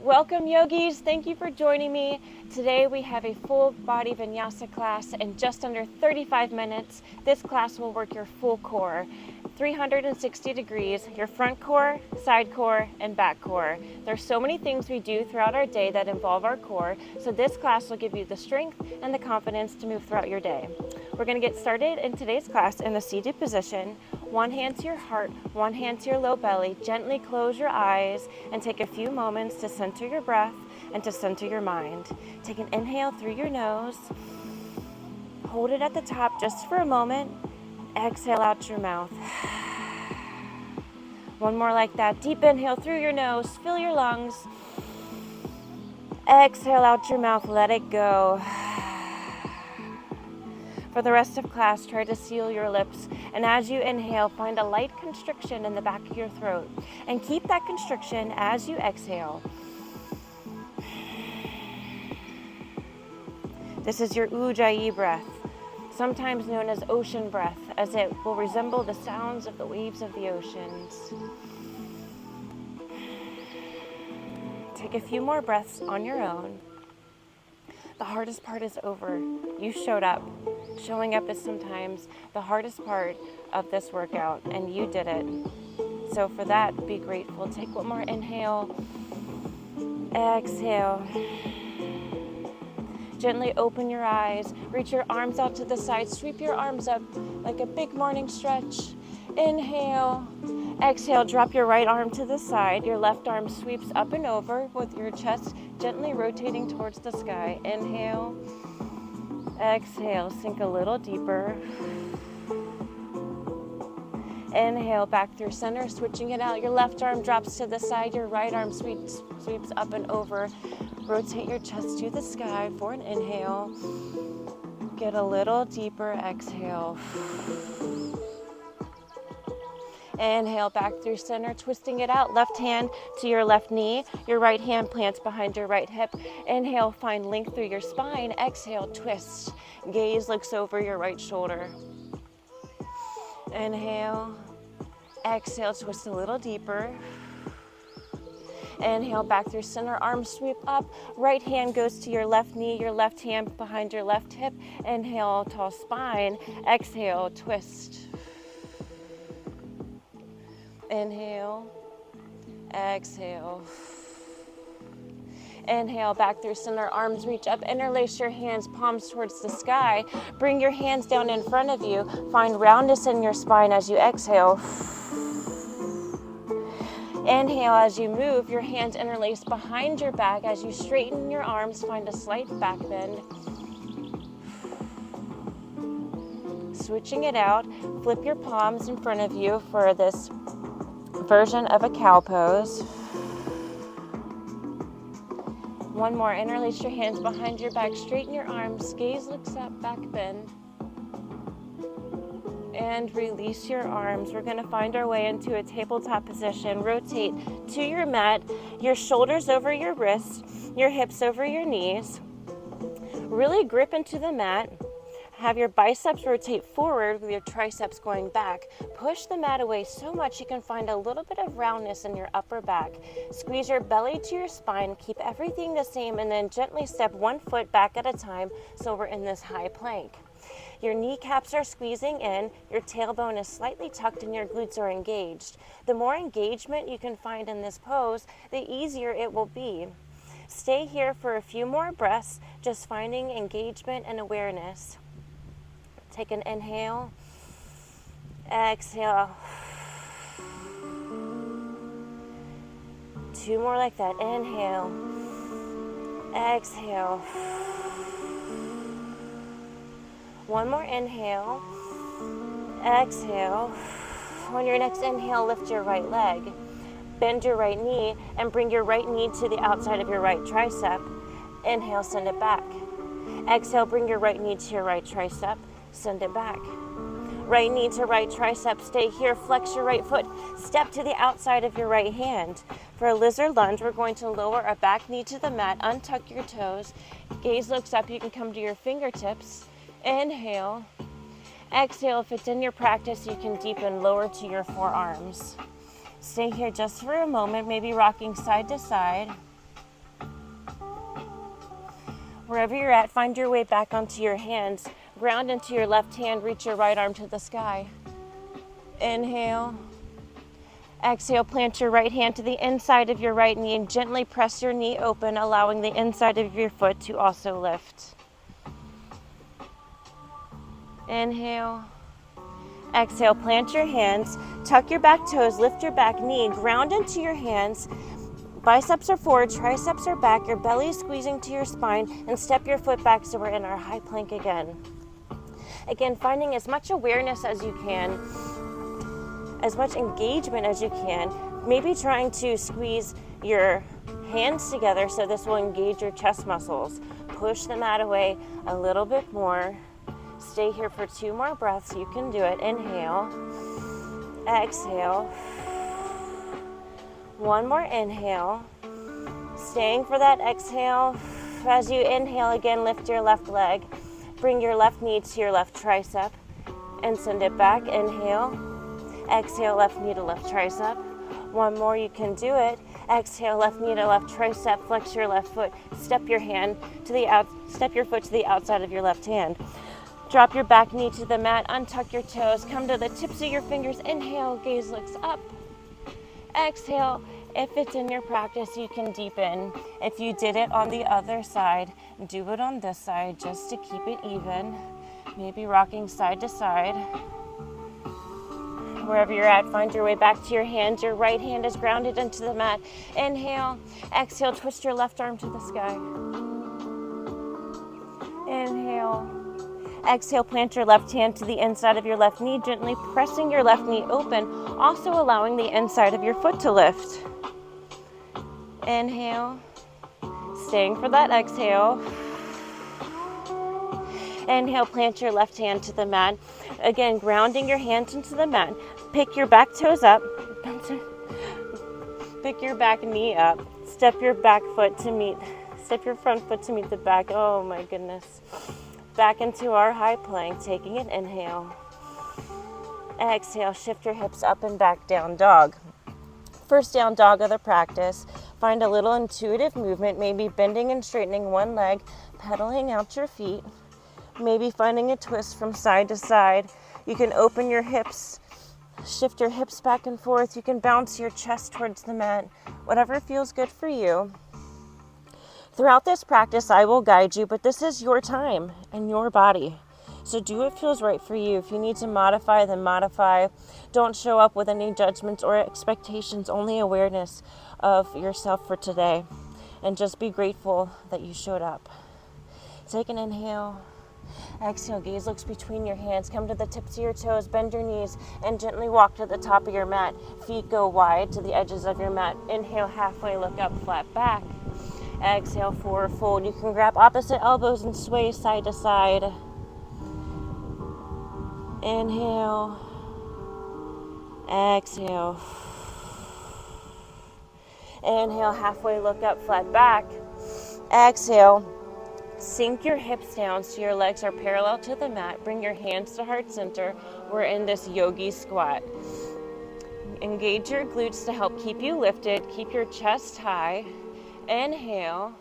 Welcome yogis, thank you for joining me. Today we have a full body vinyasa class in just under 35 minutes. This class will work your full core, 360 degrees, your front core, side core, and back core. There's so many things we do throughout our day that involve our core, so this class will give you the strength and the confidence to move throughout your day. We're going to get started in today's class in the seated position. One hand to your heart, one hand to your low belly. Gently close your eyes and take a few moments to center your breath and to center your mind. Take an inhale through your nose. Hold it at the top just for a moment. Exhale out your mouth. One more like that. Deep inhale through your nose. Fill your lungs. Exhale out your mouth. Let it go. For the rest of class, try to seal your lips, and as you inhale, find a light constriction in the back of your throat, and keep that constriction as you exhale. This is your Ujjayi breath, sometimes known as ocean breath, as it will resemble the sounds of the waves of the oceans. Take a few more breaths on your own. The hardest part is over. You showed up. Showing up is sometimes the hardest part of this workout, and you did it. So for that, be grateful. Take one more inhale. Exhale. Gently open your eyes. Reach your arms out to the side. Sweep your arms up like a big morning stretch. Inhale. Exhale, drop your right arm to the side. Your left arm sweeps up and over with your chest gently rotating towards the sky. Inhale. Exhale, sink a little deeper. Inhale, back through center, switching it out. Your left arm drops to the side. Your right arm sweeps up and over. Rotate your chest to the sky for an inhale. Get a little deeper. Exhale. Inhale, back through center, twisting it out. Left hand to your left knee. Your right hand plants behind your right hip. Inhale, find length through your spine. Exhale, twist. Gaze looks over your right shoulder. Inhale. Exhale, twist a little deeper. Inhale, back through center, arms sweep up. Right hand goes to your left knee, your left hand behind your left hip. Inhale, tall spine. Exhale, twist. Inhale, exhale. Inhale, back through center, arms reach up, interlace your hands, palms towards the sky. Bring your hands down in front of you. Find roundness in your spine as you exhale. Inhale, as you move, your hands interlace behind your back. As you straighten your arms, find a slight back bend. Switching it out, flip your palms in front of you for this version of a cow pose. One more, interlace your hands behind your back, straighten your arms, gaze looks up, back bend. And release your arms. We're gonna find our way into a tabletop position. Rotate to your mat, your shoulders over your wrists, your hips over your knees. Really grip into the mat. Have your biceps rotate forward with your triceps going back. Push the mat away so much you can find a little bit of roundness in your upper back. Squeeze your belly to your spine, keep everything the same, and then gently step one foot back at a time so we're in this high plank. Your kneecaps are squeezing in, your tailbone is slightly tucked, and your glutes are engaged. The more engagement you can find in this pose, the easier it will be. Stay here for a few more breaths, just finding engagement and awareness. Take an inhale, exhale. Two more like that. Inhale, exhale. One more inhale, exhale. On your next inhale, lift your right leg. Bend your right knee and bring your right knee to the outside of your right tricep. Inhale, send it back. Exhale, bring your right knee to your right tricep. Send it back. Right knee to right tricep. Stay here. Flex your right foot. Step to the outside of your right hand. For a lizard lunge, we're going to lower our back knee to the mat. Untuck your toes. Gaze looks up. You can come to your fingertips. Inhale. Exhale. If it's in your practice, you can deepen lower to your forearms. Stay here just for a moment, maybe rocking side to side. Wherever you're at, find your way back onto your hands. Ground into your left hand, reach your right arm to the sky. Inhale. Exhale, plant your right hand to the inside of your right knee and gently press your knee open, allowing the inside of your foot to also lift. Inhale. Exhale, plant your hands, tuck your back toes, lift your back knee, ground into your hands. Biceps are forward, triceps are back, your belly is squeezing to your spine, and step your foot back so we're in our high plank again. Again, finding as much awareness as you can, as much engagement as you can, maybe trying to squeeze your hands together so this will engage your chest muscles. Push the mat away a little bit more. Stay here for 2 more breaths. You can do it. Inhale. Exhale. 1 more inhale. Staying for that exhale. As you inhale again, lift your left leg. Bring your left knee to your left tricep and send it back. Inhale. Exhale, left knee to left tricep. 1 more, you can do it. Exhale, left knee to left tricep. Flex your left foot. Step your foot to the outside of your left hand. Drop your back knee to the mat, untuck your toes, come to the tips of your fingers. Inhale, gaze looks up. Exhale, if it's in your practice, you can deepen. If you did it on the other side, do it on this side just to keep it even. Maybe rocking side to side. Wherever you're at, find your way back to your hands. Your right hand is grounded into the mat. Inhale, exhale, twist your left arm to the sky. Inhale. Exhale, plant your left hand to the inside of your left knee, gently pressing your left knee open, also allowing the inside of your foot to lift. Inhale, staying for that exhale. Inhale, plant your left hand to the mat. Again, grounding your hands into the mat. Pick your back toes up. Pick your back knee up. Step your front foot to meet the back. Oh my goodness. Back into our high plank, taking an inhale. Exhale, shift your hips up and back, down dog. First down dog of the practice. Find a little intuitive movement, maybe bending and straightening one leg, pedaling out your feet, maybe finding a twist from side to side. You can open your hips, shift your hips back and forth. You can bounce your chest towards the mat, whatever feels good for you. Throughout this practice, I will guide you, but this is your time and your body. So do what feels right for you. If you need to modify, then modify. Don't show up with any judgments or expectations, only awareness of yourself for today. And just be grateful that you showed up. Take an inhale. Exhale, gaze looks between your hands. Come to the tips of your toes, bend your knees, and gently walk to the top of your mat. Feet go wide to the edges of your mat. Inhale, halfway, look up, flat back. Exhale, forward fold. You can grab opposite elbows and sway side to side. Inhale. Exhale. Inhale, halfway, look up, flat back. Exhale. Sink your hips down so your legs are parallel to the mat. Bring your hands to heart center. We're in this yogi squat. Engage your glutes to help keep you lifted. Keep your chest high. Inhale.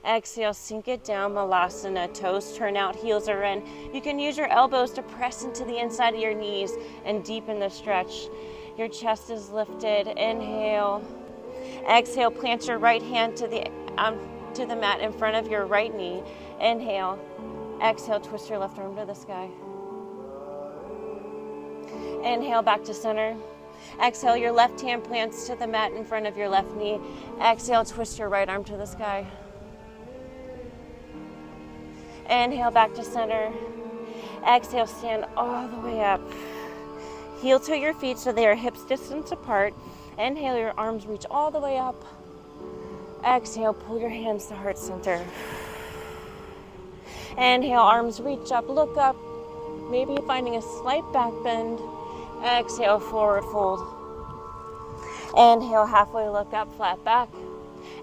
Exhale, sink it down, malasana. Toes turn out, heels are in. You can use your elbows to press into the inside of your knees and deepen the stretch. Your chest is lifted. Inhale. Exhale, plant your right hand to the mat in front of your right knee. Inhale. Exhale, twist your left arm to the sky. Inhale, back to center. Exhale, your left hand plants to the mat in front of your left knee. Exhale, twist your right arm to the sky. Inhale, back to center. Exhale, stand all the way up. Heel to your feet so they are hips distance apart. Inhale, your arms reach all the way up. Exhale, pull your hands to heart center. Inhale, arms reach up, look up. Maybe finding a slight back bend. Exhale, forward fold. Inhale, halfway, look up, flat back.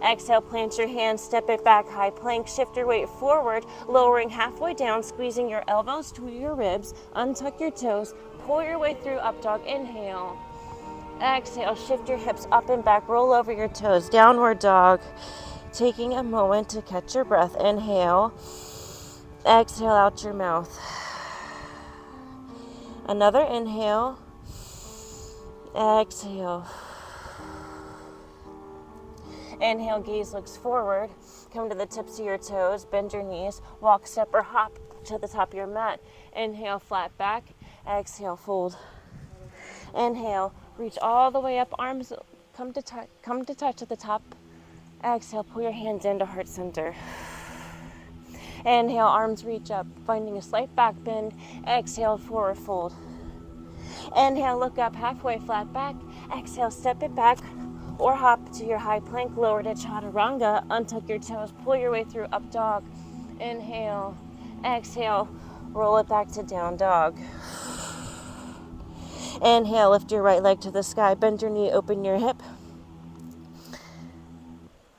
Exhale, plant your hands, step it back, high plank, shift your weight forward, lowering halfway down, squeezing your elbows to your ribs, untuck your toes, pull your way through up dog. Inhale. Exhale, shift your hips up and back, roll over your toes, downward dog. Taking a moment to catch your breath. Inhale. Exhale out your mouth. Another inhale. Exhale. Inhale, gaze looks forward. Come to the tips of your toes, bend your knees, walk, step, or hop to the top of your mat. Inhale, flat back. Exhale, fold. Inhale, reach all the way up, arms come to touch at the top. Exhale, pull your hands into heart center. Inhale, arms reach up, finding a slight back bend. Exhale, forward fold. Inhale, look up, halfway, flat back. Exhale, step it back or hop to your high plank, lower to chaturanga. Untuck your toes, pull your way through up dog. Inhale, exhale, roll it back to down dog. Inhale, lift your right leg to the sky, bend your knee, open your hip.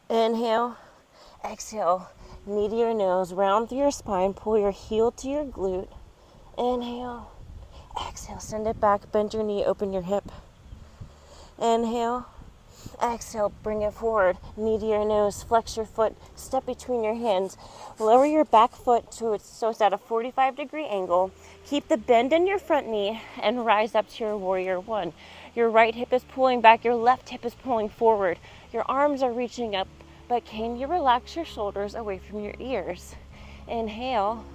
Inhale, exhale, knee to your nose, round through your spine, pull your heel to your glute. Inhale, exhale, send it back, bend your knee, open your hip. Inhale, exhale, bring it forward, knee to your nose, flex your foot, step between your hands, lower your back foot so it's at a 45-degree angle. Keep the bend in your front knee and rise up to your warrior one. Your right hip is pulling back, your left hip is pulling forward. Your arms are reaching up, but can you relax your shoulders away from your ears? Inhale.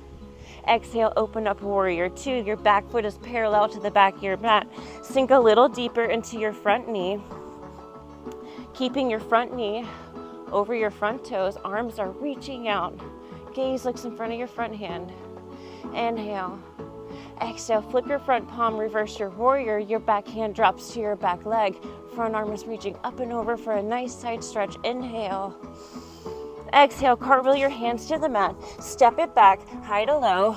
Exhale, open up warrior two. Your back foot is parallel to the back of your mat. Sink a little deeper into your front knee. Keeping your front knee over your front toes, arms are reaching out. Gaze looks in front of your front hand. Inhale. Exhale, flip your front palm, reverse your warrior. Your back hand drops to your back leg. Front arm is reaching up and over for a nice side stretch. Inhale. Exhale, cartwheel your hands to the mat. Step it back, high to low.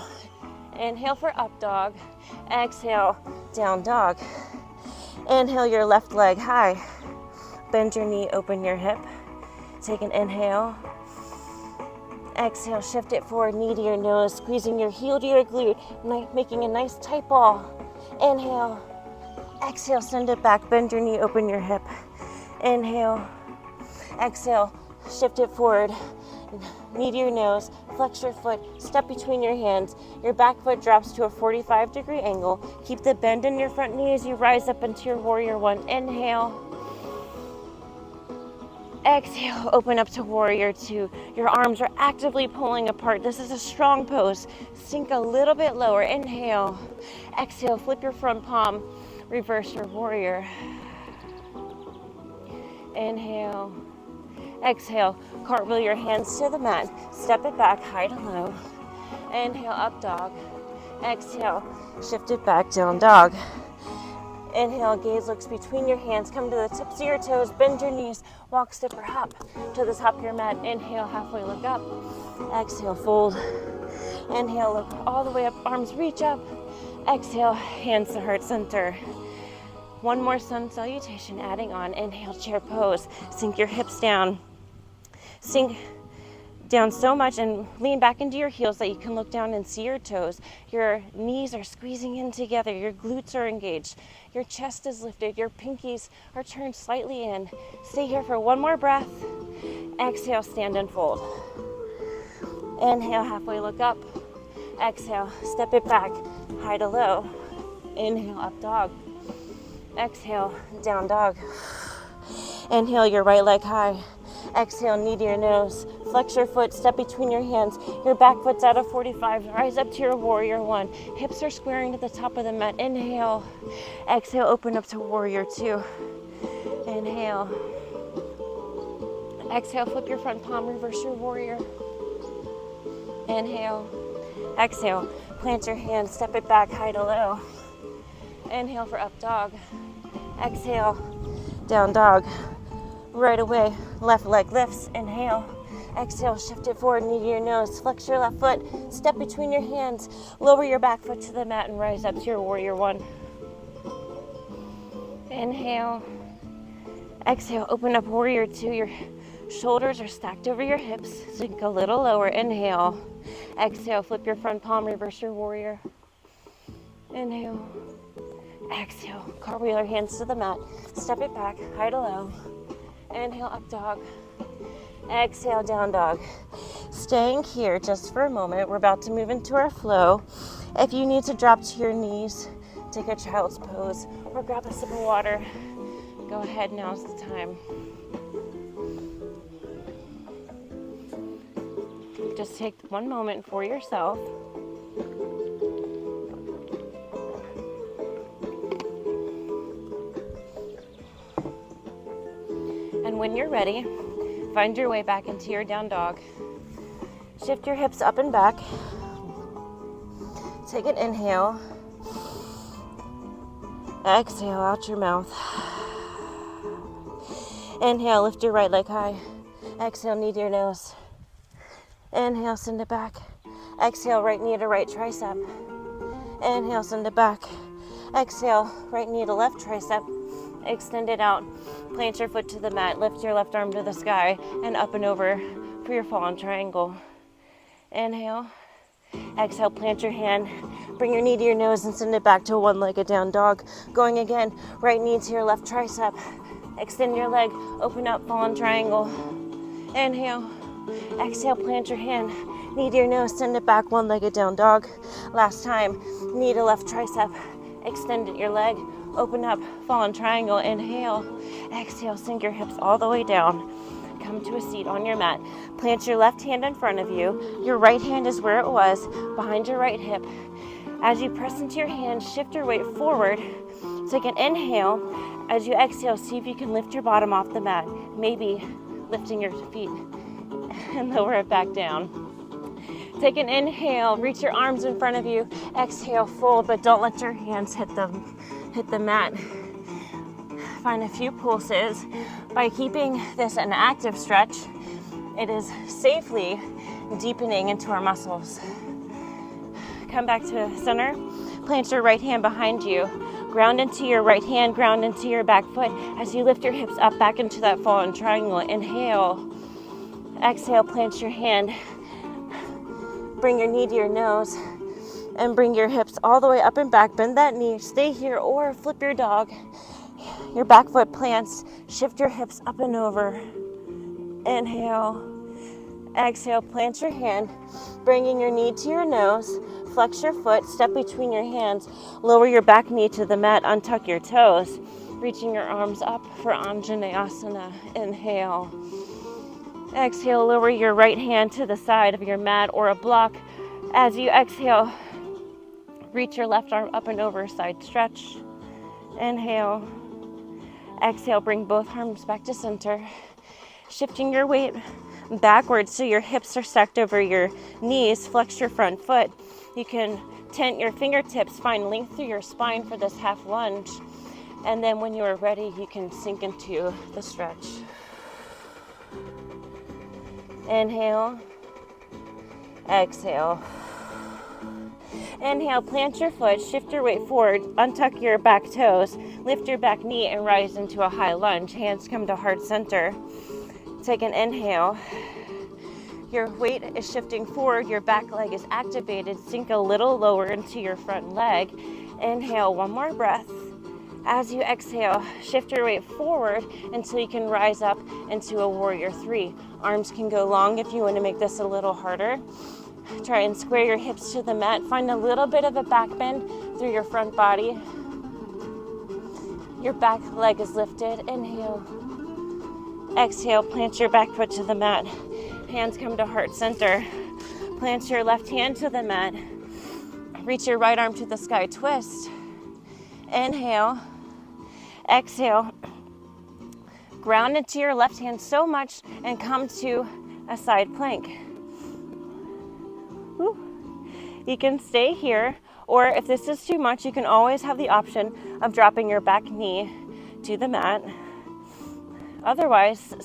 Inhale for up dog. Exhale, down dog. Inhale your left leg high. Bend your knee, open your hip. Take an inhale. Exhale, shift it forward, knee to your nose, squeezing your heel to your glute, making a nice tight ball. Inhale. Exhale, send it back, bend your knee, open your hip. Inhale. Exhale, shift it forward, knee to your nose, flex your foot, step between your hands. Your back foot drops to a 45-degree angle. Keep the bend in your front knee as you rise up into your warrior one. Inhale. Exhale, open up to warrior two. Your arms are actively pulling apart. This is a strong pose. Sink a little bit lower. Inhale. Exhale, flip your front palm. Reverse your warrior. Inhale. Exhale, cartwheel your hands to the mat. Step it back, high to low. Inhale, up dog. Exhale, shift it back, down dog. Inhale, gaze looks between your hands. Come to the tips of your toes, bend your knees, walk, step, or hop to the top of your mat. Inhale, halfway look up. Exhale, fold. Inhale, look all the way up, arms reach up. Exhale, hands to heart center. One more sun salutation, adding on. Inhale, chair pose. Sink your hips down. Sink down so much and lean back into your heels that you can look down and see your toes. Your knees are squeezing in together. Your glutes are engaged. Your chest is lifted. Your pinkies are turned slightly in. Stay here for one more breath. Exhale, stand and fold. Inhale, halfway look up. Exhale, step it back, high to low. Inhale, up dog. Exhale, down dog. Inhale, your right leg high. Exhale, knee to your nose. Flex your foot, step between your hands. Your back foot's out of 45. Rise up to your warrior one. Hips are squaring to the top of the mat. Inhale. Exhale, open up to warrior two. Inhale. Exhale, flip your front palm, reverse your warrior. Inhale. Exhale, plant your hands, step it back, high to low. Inhale for up dog. Exhale, down dog. Right away, left leg lifts. Inhale. Exhale, shift it forward, knee to your nose. Flex your left foot, step between your hands. Lower your back foot to the mat and rise up to your warrior one. Inhale. Exhale, open up warrior two. Your shoulders are stacked over your hips. Sink a little lower. Inhale. Exhale, flip your front palm, reverse your warrior. Inhale. Exhale, cartwheel your hands to the mat. Step it back, high to low. Inhale, up dog. Exhale, down dog. Staying here just for a moment. We're about to move into our flow. If you need to drop to your knees, take a child's pose, or grab a sip of water, go ahead, now's the time. Just take one moment for yourself. And when you're ready, find your way back into your down dog. Shift your hips up and back. Take an inhale. Exhale out your mouth. Inhale, lift your right leg high. Exhale, knee to your nose. Inhale, send it back. Exhale, right knee to right tricep. Inhale, send it back. Exhale, right knee to left tricep. Extend it out. Plant your foot to the mat. Lift your left arm to the sky and up and over for your fallen triangle. Inhale. Exhale, plant your hand. Bring your knee to your nose and send it back to a one-legged down dog. Going again, right knee to your left tricep. Extend your leg, open up, fallen triangle. Inhale. Exhale, plant your hand. Knee to your nose, send it back, one-legged down dog. Last time, knee to left tricep. Extend your leg, open up, fallen triangle. Inhale. Exhale, sink your hips all the way down. Come to a seat on your mat. Plant your left hand in front of you. Your right hand is where it was, behind your right hip. As you press into your hand, shift your weight forward. Take an inhale. As you exhale, see if you can lift your bottom off the mat. Maybe lifting your feet and lower it back down. Take an inhale. Reach your arms in front of you. Exhale, fold, but don't let your hands hit the mat. Find a few pulses. By keeping this an active stretch, it is safely deepening into our muscles. Come back to center. Plant your right hand behind you. Ground into your right hand, ground into your back foot as you lift your hips up back into that fallen triangle. Inhale. Exhale, plant your hand. Bring your knee to your nose and bring your hips all the way up and back. Bend that knee. Stay here or flip your dog. Your back foot plants. Shift your hips up and over. Inhale. Exhale, plant your hand. Bringing your knee to your nose. Flex your foot. Step between your hands. Lower your back knee to the mat. Untuck your toes. Reaching your arms up for Anjaneyasana. Inhale. Exhale, lower your right hand to the side of your mat or a block. As you exhale, reach your left arm up and over, side stretch. Inhale. Exhale, bring both arms back to center. Shifting your weight backwards so your hips are stacked over your knees. Flex your front foot. You can tent your fingertips, find length through your spine for this half lunge. And then when you are ready, you can sink into the stretch. Inhale. Exhale. Inhale, plant your foot, shift your weight forward, untuck your back toes, lift your back knee and rise into a high lunge. Hands come to heart center. Take an inhale. Your weight is shifting forward, your back leg is activated. Sink a little lower into your front leg. Inhale, one more breath. As you exhale, shift your weight forward until you can rise up into a warrior three. Arms can go long if you want to make this a little harder. Try and square your hips to the mat. Find a little bit of a back bend through your front body. Your back leg is lifted. Inhale. Exhale, plant your back foot to the mat. Hands come to heart center. Plant your left hand to the mat. Reach your right arm to the sky, twist. Inhale. Exhale. Ground into your left hand so much and come to a side plank. Woo. You can stay here, or if this is too much, you can always have the option of dropping your back knee to the mat. Otherwise,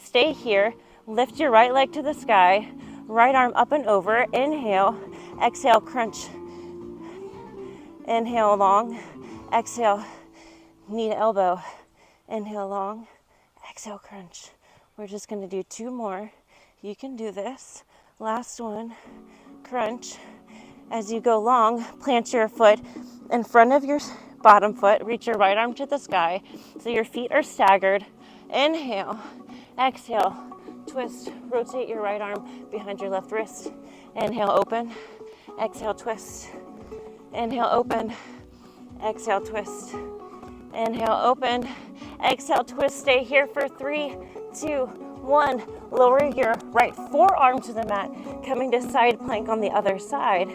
stay here. Lift your right leg to the sky, right arm up and over. Inhale. Exhale, crunch. Inhale, long. Exhale, knee to elbow. Inhale, long. Exhale, crunch. We're just going to do two more. You can do this. Last one. Crunch. As you go long, plant your foot in front of your bottom foot. Reach your right arm to the sky so your feet are staggered. Inhale. Exhale. Twist. twist. Rotate your right arm behind your left wrist. Inhale, open. Exhale, twist. Inhale, open. Exhale, twist. Inhale, open. Exhale, twist. Stay here for 3, 2, 1. Lower your right forearm to the mat, coming to side plank on the other side.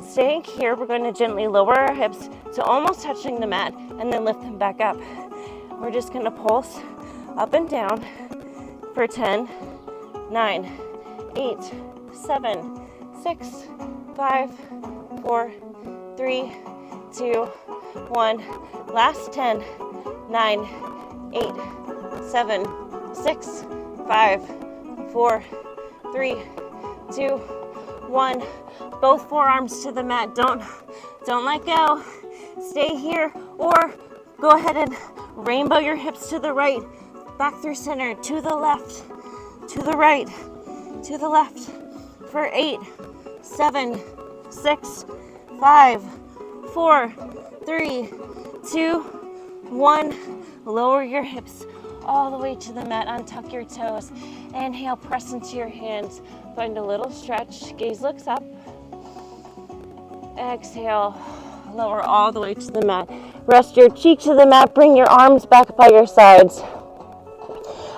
Staying here, we're going to gently lower our hips to almost touching the mat and then lift them back up. We're just going to pulse up and down for 10, 9, 8, 7, 6, 5, 4, 3, 2, 1. Last 10, 9, 8, 7, 6, 5, 4, 3, 2, 1. Both forearms to the mat. Don't let go. Stay here, or go ahead and rainbow your hips to the right, back through center, to the left, to the right, to the left for 8, 7, 6, 5, 4, 3, 2, 1. Lower your hips all the way to the mat. Untuck your toes. Inhale, press into your hands. Find a little stretch. Gaze looks up. Exhale, lower all the way to the mat. Rest your cheek to the mat. Bring your arms back by your sides.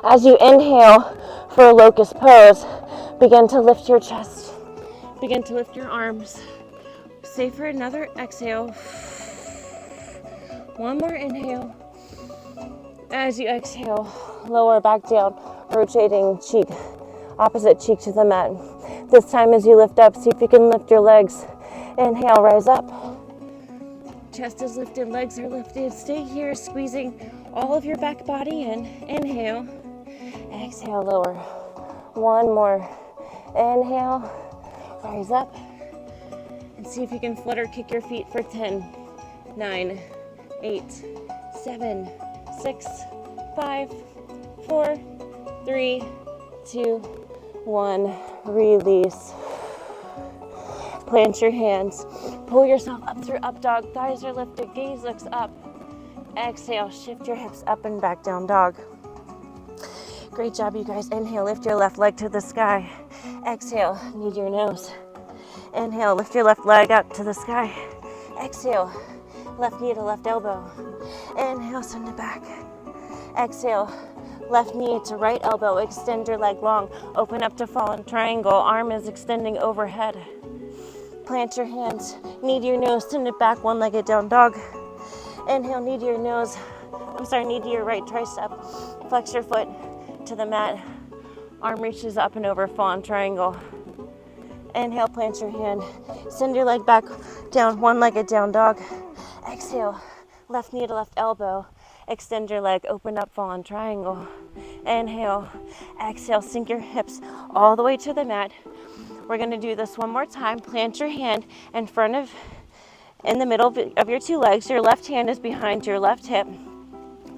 As you inhale for a locust pose, begin to lift your chest. Begin to lift your arms. Stay for another exhale. One more inhale. As you exhale, lower back down, rotating cheek, opposite cheek to the mat. This time as you lift up, see if you can lift your legs. Inhale, rise up. Chest is lifted, legs are lifted. Stay here, squeezing all of your back body in. Inhale, exhale, lower. One more. Inhale, rise up. And see if you can flutter kick your feet for 10, 9, 8, 7, 6, 5, 4, 3, 2, 1. Release. Plant your hands. Pull yourself up through up dog. Thighs are lifted. Gaze looks up. Exhale. Shift your hips up and back, down dog. Great job, you guys. Inhale. Lift your left leg to the sky. Exhale. Knead your nose. Inhale. Lift your left leg up to the sky. Exhale. Left knee to left elbow. Inhale. Send it back. Exhale. Left knee to right elbow. Extend your leg long. Open up to fallen triangle. Arm is extending overhead. Plant your hands. Knead your nose. Send it back. One-legged down dog. Inhale. Knee to your nose. Knee to your right tricep. Flex your foot to the mat. Arm reaches up and over. Fallen triangle. Inhale. Plant your hand. Send your leg back down. One-legged down dog. Exhale. Left knee to left elbow. Extend your leg, open up, fallen triangle. Inhale, exhale, sink your hips all the way to the mat. We're gonna do this one more time. Plant your hand in the middle of your two legs. Your left hand is behind your left hip.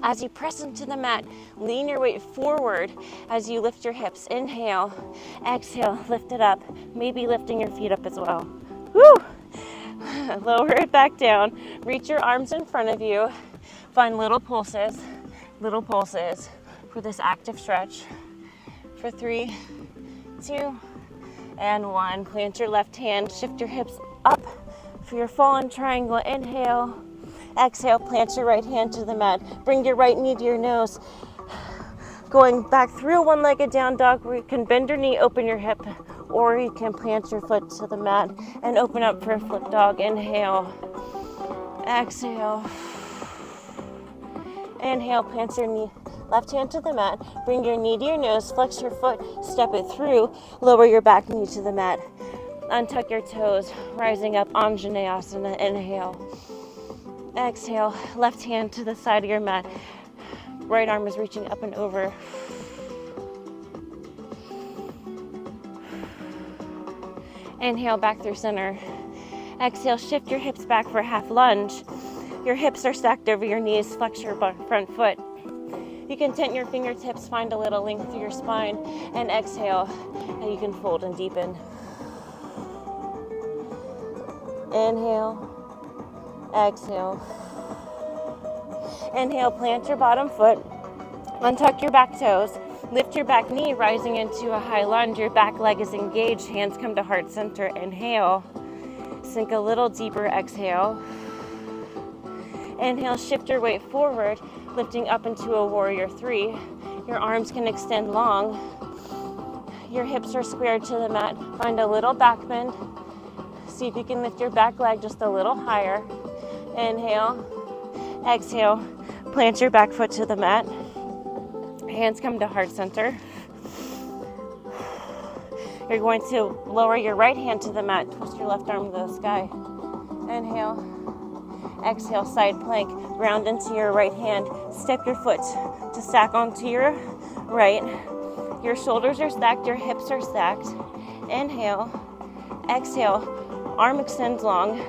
As you press into the mat, lean your weight forward as you lift your hips. Inhale, exhale, lift it up. Maybe lifting your feet up as well. Woo! Lower it back down. Reach your arms in front of you. Find little pulses for this active stretch. For 3, 2, and 1. Plant your left hand, shift your hips up for your fallen triangle. Inhale, exhale, plant your right hand to the mat. Bring your right knee to your nose. Going back through one-legged down dog where you can bend your knee, open your hip, or you can plant your foot to the mat and open up for a flip dog. Inhale, exhale. Inhale, plant your knee, left hand to the mat. Bring your knee to your nose, flex your foot, step it through, lower your back knee to the mat. Untuck your toes, rising up, Anjaneyasana. Inhale, exhale, left hand to the side of your mat. Right arm is reaching up and over. Inhale, back through center. Exhale, shift your hips back for half lunge. Your hips are stacked over your knees. Flex your front foot. You can tent your fingertips, find a little length through your spine, and exhale, and you can fold and deepen. Inhale, exhale. Inhale, plant your bottom foot, untuck your back toes, Lift your back knee, rising into a high lunge. Your back leg is engaged. Hands come to heart center. Inhale. Sink a little deeper. Exhale. Inhale, shift your weight forward, lifting up into a warrior 3. Your arms can extend long. Your hips are squared to the mat. Find a little back bend. See if you can lift your back leg just a little higher. Inhale. Exhale. Plant your back foot to the mat. Hands come to heart center. You're going to lower your right hand to the mat. Twist your left arm to the sky. Inhale. Exhale, side plank. Ground into your right hand. Step your foot to stack onto your right. Your shoulders are stacked. Your hips are stacked. Inhale. Exhale. Arm extends long.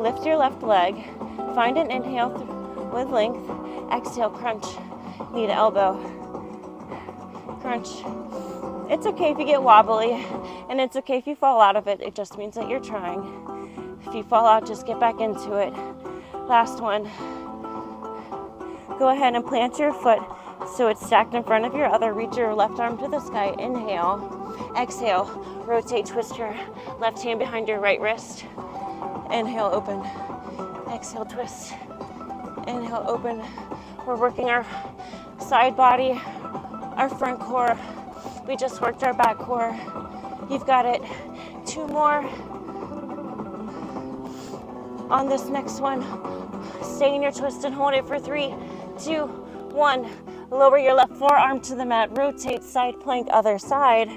Lift your left leg. Find an inhale with length. Exhale, crunch. Knee to elbow. Crunch. It's okay if you get wobbly, and it's okay if you fall out of it. It just means that you're trying. If you fall out, just get back into it. Last one. Go ahead and plant your foot so it's stacked in front of your other. Reach your left arm to the sky. Inhale. Exhale. Rotate, twist your left hand behind your right wrist. Inhale, open. Exhale, twist. Inhale, open. We're working our side body, our front core. We just worked our back core. You've got it. 2 more. On this next one, stay in your twist and hold it for 3, 2, 1. Lower your left forearm to the mat. Rotate, side plank, other side.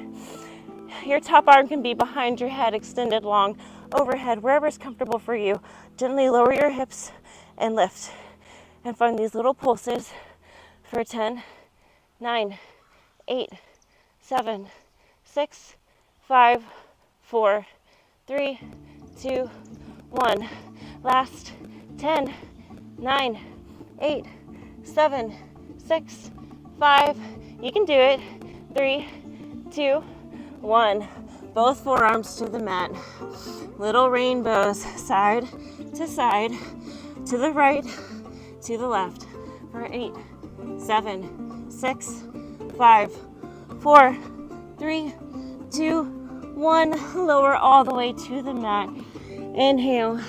Your top arm can be behind your head, extended long, overhead, wherever's comfortable for you. Gently lower your hips and lift. And find these little pulses for 10, 9, 8, 7, 6, 5, 4, 3, 2, 1. Last 10, 9, 8, 7, 6, 5. You can do it. 3, 2, 1. Both forearms to the mat. Little rainbows, side, to the right, to the left. For 8, 7, 6, 5, 4, 3, 2, 1. Lower all the way to the mat. Inhale.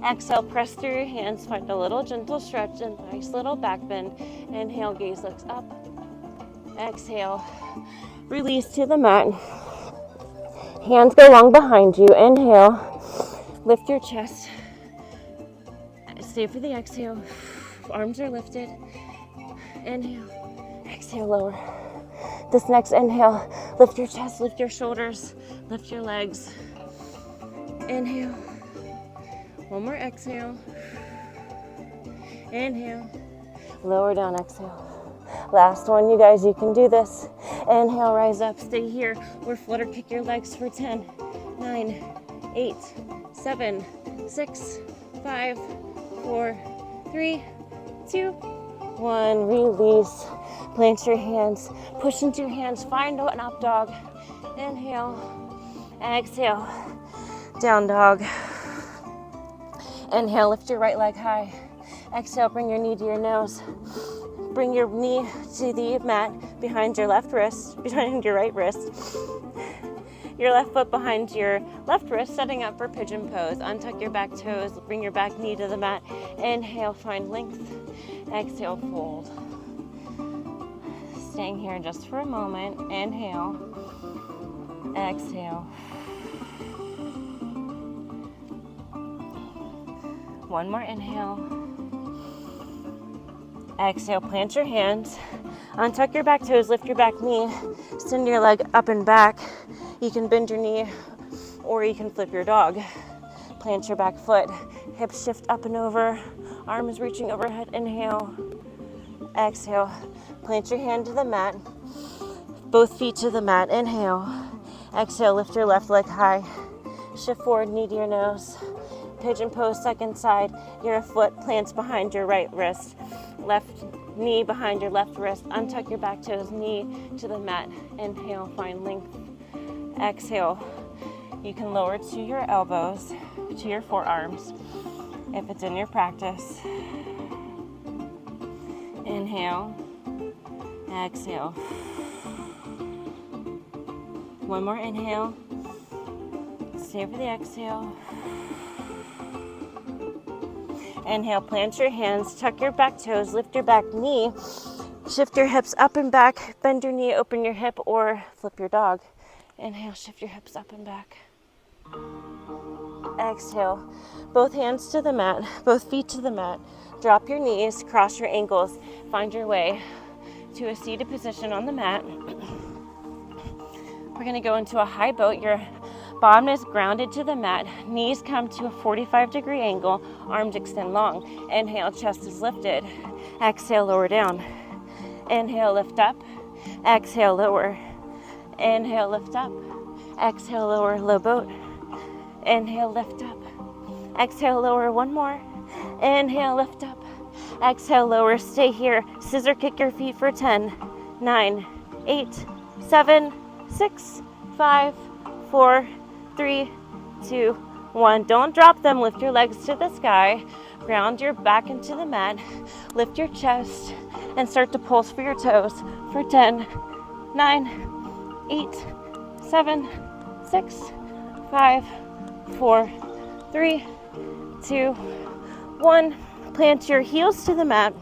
Exhale, press through your hands. Find a little gentle stretch and nice little back bend. Inhale, gaze looks up. Exhale. Release to the mat. Hands go long behind you. Inhale. Lift your chest. Stay for the exhale. Arms are lifted. Inhale. Exhale, lower. This next inhale, lift your chest, lift your shoulders, lift your legs. Inhale. One more exhale. Inhale. Lower down, exhale. Last one, you guys, you can do this. Inhale, rise up, stay here, or flutter kick your legs for 10, 9, 8, 7, 6, 5, 4, 3, 2, 1. Release. Plant your hands. Push into your hands. Find an up dog. Inhale. Exhale. Down dog. Inhale. Lift your right leg high. Exhale. Bring your knee to your nose. Bring your knee to the mat behind your left wrist, behind your right wrist. Your left foot behind your left wrist, setting up for pigeon pose. Untuck your back toes. Bring your back knee to the mat. Inhale. Find length. Exhale. Fold. Staying here just for a moment. Inhale. Exhale. One more inhale. Exhale. Plant your hands. Untuck your back toes. Lift your back knee. Send your leg up and back. You can bend your knee or you can flip your dog. Plant your back foot. Hips shift up and over. Arms reaching overhead. Inhale. Exhale. Plant your hand to the mat. Both feet to the mat. Inhale. Exhale. Lift your left leg high. Shift forward, knee to your nose. Pigeon pose, second side. Your foot plants behind your right wrist. Left knee behind your left wrist. Untuck your back toes, knee to the mat. Inhale, find length. Exhale. You can lower to your elbows, to your forearms, if it's in your practice. Inhale. Exhale. One more inhale. Stay for the exhale. Inhale, plant your hands, tuck your back toes, lift your back knee, shift your hips up and back, bend your knee, open your hip, or flip your dog. Inhale, shift your hips up and back. Exhale, both hands to the mat, both feet to the mat. Drop your knees, cross your ankles, find your way to a seated position on the mat. We're gonna go into a high boat. Your bottom is grounded to the mat, knees come to a 45-degree angle, arms extend long. Inhale, chest is lifted. Exhale, lower down. Inhale, lift up. Exhale, lower. Inhale, lift up. Exhale, lower, low boat. Inhale, lift up. Exhale, lower, one more. Inhale, lift up. Exhale, lower, stay here. Scissor kick your feet for 10, 9, 8, 7, 6, 5, 4, 3, 2, 1. Don't drop them. Lift your legs to the sky. Ground your back into the mat. Lift your chest and start to pulse for your toes for 10, 9, 8, 7, 6, 5, 4, 3, 2, 1. Plant your heels to the mat.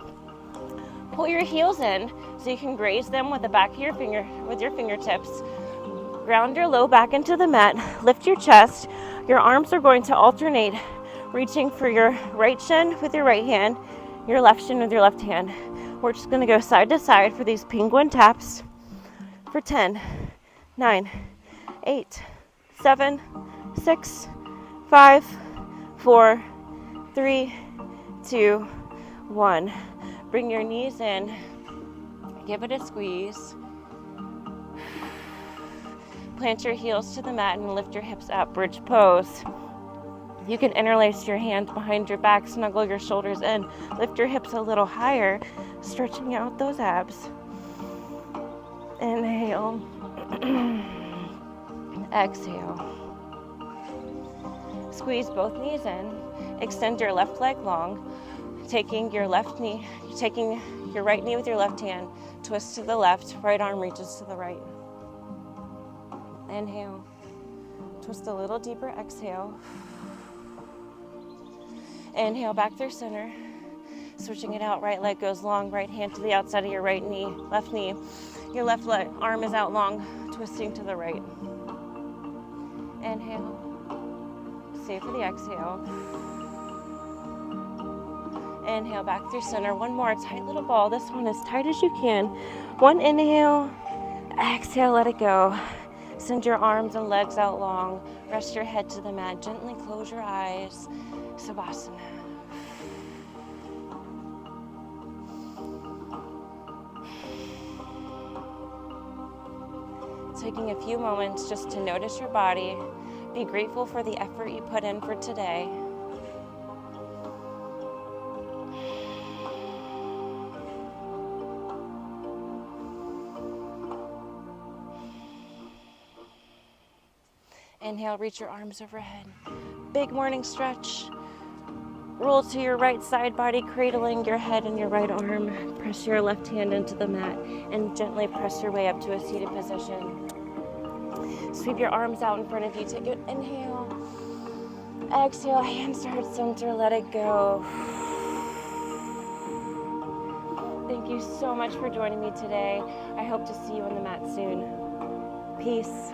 Pull your heels in so you can graze them with the back of your fingertips. Ground your low back into the mat. Lift your chest. Your arms are going to alternate, reaching for your right shin with your right hand, your left shin with your left hand. We're just going to go side to side for these penguin taps for 10, 9, 8, 7, 6, 5, 4, 3, 2, 1. Bring your knees in. Give it a squeeze. Plant your heels to the mat and lift your hips up, bridge pose. You can interlace your hands behind your back, snuggle your shoulders in, lift your hips a little higher, stretching out those abs. Inhale. Exhale. Squeeze both knees in. Extend your left leg long, taking your right knee with your left hand, twist to the left, right arm reaches to the right. Inhale, twist a little deeper, exhale. Inhale, back through center, switching it out, right leg goes long, right hand to the outside of your right knee, left knee. Your left arm is out long, twisting to the right. Inhale, stay for the exhale. Inhale, back through center. One more, tight little ball. This one as tight as you can. One inhale, exhale, let it go. Send your arms and legs out long. Rest your head to the mat. Gently close your eyes. Savasana. Taking a few moments just to notice your body. Be grateful for the effort you put in for today. Inhale, reach your arms overhead. Big morning stretch. Roll to your right side body, cradling your head and your right arm. Press your left hand into the mat and gently press your way up to a seated position. Sweep your arms out in front of you. Take an inhale. Exhale, hands to heart center, let it go. Thank you so much for joining me today. I hope to see you on the mat soon. Peace.